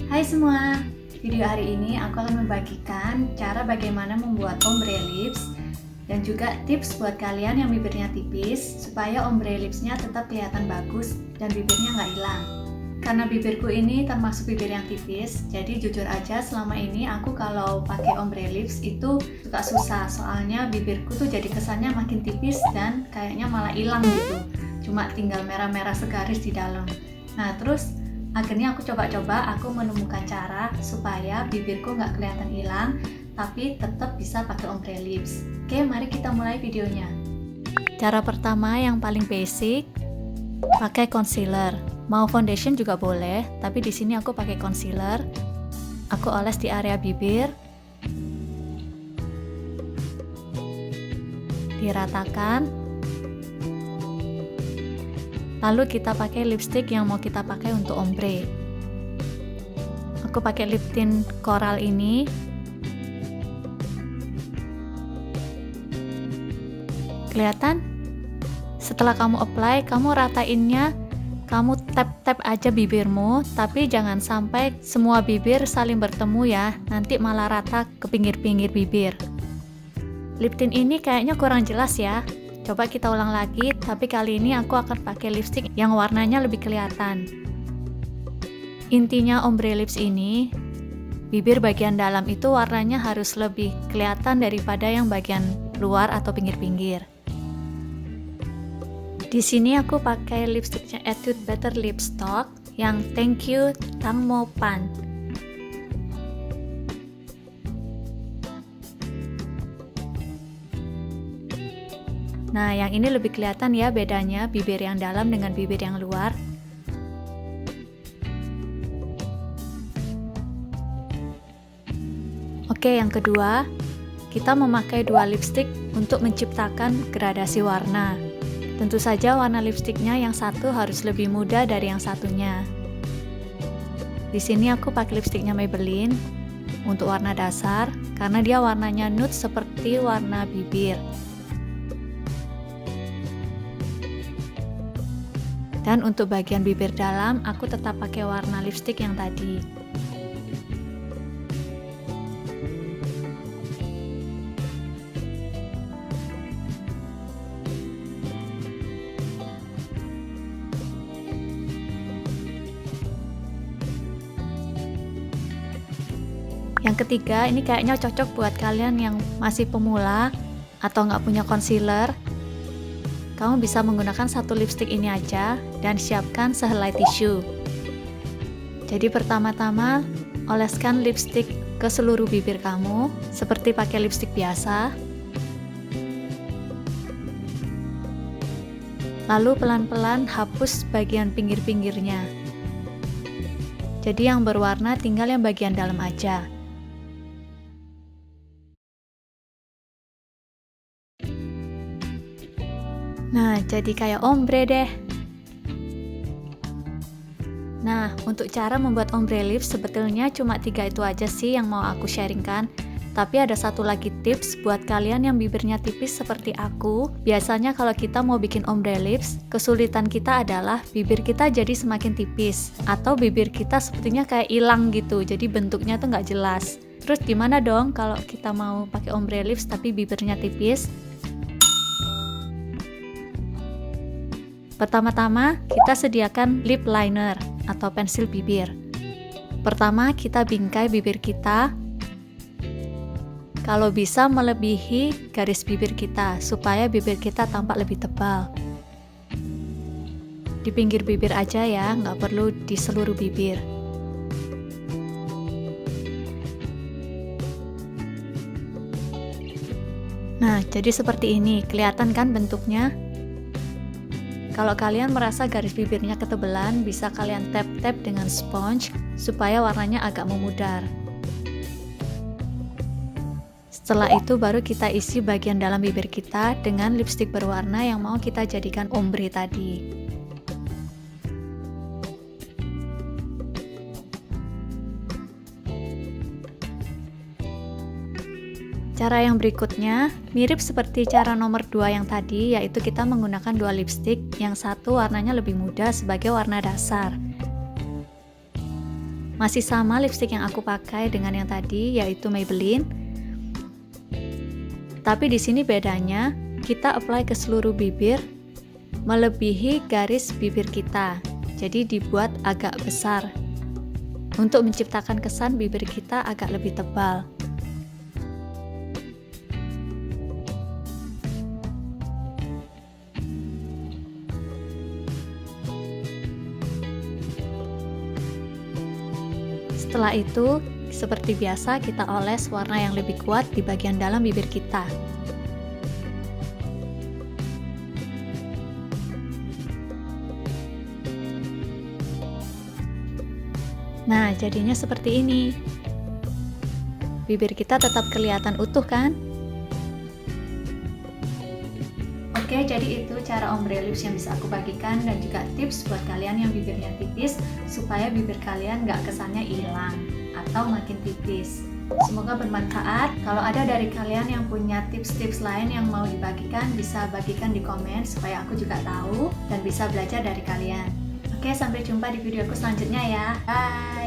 Hai semua, video hari ini aku akan membagikan cara bagaimana membuat ombre lips dan juga tips buat kalian yang bibirnya tipis supaya ombre lipsnya tetap kelihatan bagus dan bibirnya nggak hilang. Karena bibirku ini termasuk bibir yang tipis, jadi jujur aja selama ini aku kalau pakai ombre lips itu suka susah, soalnya bibirku tuh jadi kesannya makin tipis dan kayaknya malah hilang gitu, cuma tinggal merah-merah segaris di dalam. Nah terus akhirnya aku coba-coba, aku menemukan cara supaya bibirku nggak kelihatan hilang, tapi tetap bisa pakai ombre lips. Oke, mari kita mulai videonya. Cara pertama yang paling basic, pakai concealer. Mau foundation juga boleh, tapi di sini aku pakai concealer. Aku oles di area bibir, diratakan. Lalu kita pakai lipstick yang mau kita pakai untuk ombre. Aku pakai lip tint coral ini. Kelihatan? Setelah kamu apply, kamu ratainnya, kamu tap-tap aja bibirmu, tapi jangan sampai semua bibir saling bertemu ya, nanti malah rata ke pinggir-pinggir bibir. Lip tint ini kayaknya kurang jelas ya. Coba kita ulang lagi, tapi kali ini aku akan pakai lipstick yang warnanya lebih kelihatan. Intinya ombre lips ini, bibir bagian dalam itu warnanya harus lebih kelihatan daripada yang bagian luar atau pinggir-pinggir. Di sini aku pakai lipsticknya Etude Better Lip Stock yang Thank You Tang Mo Pan. Nah, yang ini lebih kelihatan ya bedanya bibir yang dalam dengan bibir yang luar. Oke, yang kedua, kita memakai dua lipstick untuk menciptakan gradasi warna. Tentu saja warna lipsticknya yang satu harus lebih muda dari yang satunya. Di sini aku pakai lipsticknya Maybelline untuk warna dasar, karena dia warnanya nude seperti warna bibir. Dan untuk bagian bibir dalam, aku tetap pakai warna lipstick yang tadi. Yang ketiga, ini kayaknya cocok buat kalian yang masih pemula atau nggak punya concealer. Kamu bisa menggunakan satu lipstick ini aja dan siapkan sehelai tisu. Jadi pertama-tama oleskan lipstick ke seluruh bibir kamu seperti pakai lipstick biasa. Lalu pelan-pelan hapus bagian pinggir-pinggirnya. Jadi yang berwarna tinggal yang bagian dalam aja. Nah, jadi kayak ombre deh. Nah, untuk cara membuat ombre lips sebetulnya cuma 3 itu aja sih yang mau aku sharingkan. Tapi ada satu lagi tips buat kalian yang bibirnya tipis seperti aku. Biasanya kalau kita mau bikin ombre lips, kesulitan kita adalah bibir kita jadi semakin tipis. Atau bibir kita sepertinya kayak hilang gitu, jadi bentuknya tuh nggak jelas. Terus gimana dong kalau kita mau pakai ombre lips tapi bibirnya tipis? Pertama-tama, kita sediakan lip liner atau pensil bibir. Pertama, kita bingkai bibir kita. Kalau bisa melebihi garis bibir kita, supaya bibir kita tampak lebih tebal. Di pinggir bibir aja ya, nggak perlu di seluruh bibir. Nah, jadi seperti ini, kelihatan kan bentuknya? Kalau kalian merasa garis bibirnya ketebalan, bisa kalian tap-tap dengan sponge supaya warnanya agak memudar. Setelah itu baru kita isi bagian dalam bibir kita dengan lipstick berwarna yang mau kita jadikan ombre tadi. Cara yang berikutnya mirip seperti cara nomor 2 yang tadi, yaitu kita menggunakan dua lipstick, yang satu warnanya lebih muda sebagai warna dasar. Masih sama lipstick yang aku pakai dengan yang tadi, yaitu Maybelline. Tapi di sini bedanya, kita apply ke seluruh bibir, melebihi garis bibir kita. Jadi dibuat agak besar, untuk menciptakan kesan bibir kita agak lebih tebal. Setelah itu, seperti biasa kita oles warna yang lebih kuat di bagian dalam bibir kita. Nah, jadinya seperti ini. Bibir kita tetap kelihatan utuh kan? Oke, jadi itu cara ombre lips yang bisa aku bagikan dan juga tips buat kalian yang bibirnya tipis supaya bibir kalian nggak kesannya hilang atau makin tipis. Semoga bermanfaat. Kalau ada dari kalian yang punya tips-tips lain yang mau dibagikan, bisa bagikan di komen supaya aku juga tahu dan bisa belajar dari kalian. Oke, sampai jumpa di videoku selanjutnya ya. Bye!